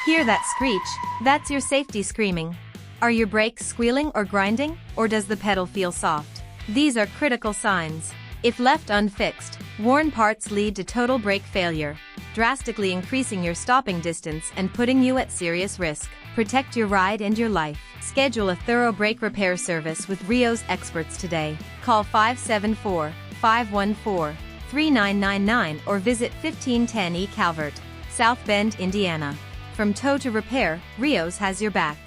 Hear that screech? That's your safety screaming. Are your brakes squealing or grinding, or does the pedal feel soft? These are critical signs. If left unfixed, worn parts lead to total brake failure, drastically increasing your stopping distance and putting you at serious risk. Protect your ride and your life. Schedule a thorough brake repair service with Rios experts today. Call 574-514-3999 or visit 1510 E Calvert, South Bend, Indiana. From tow to repair, Rios has your back.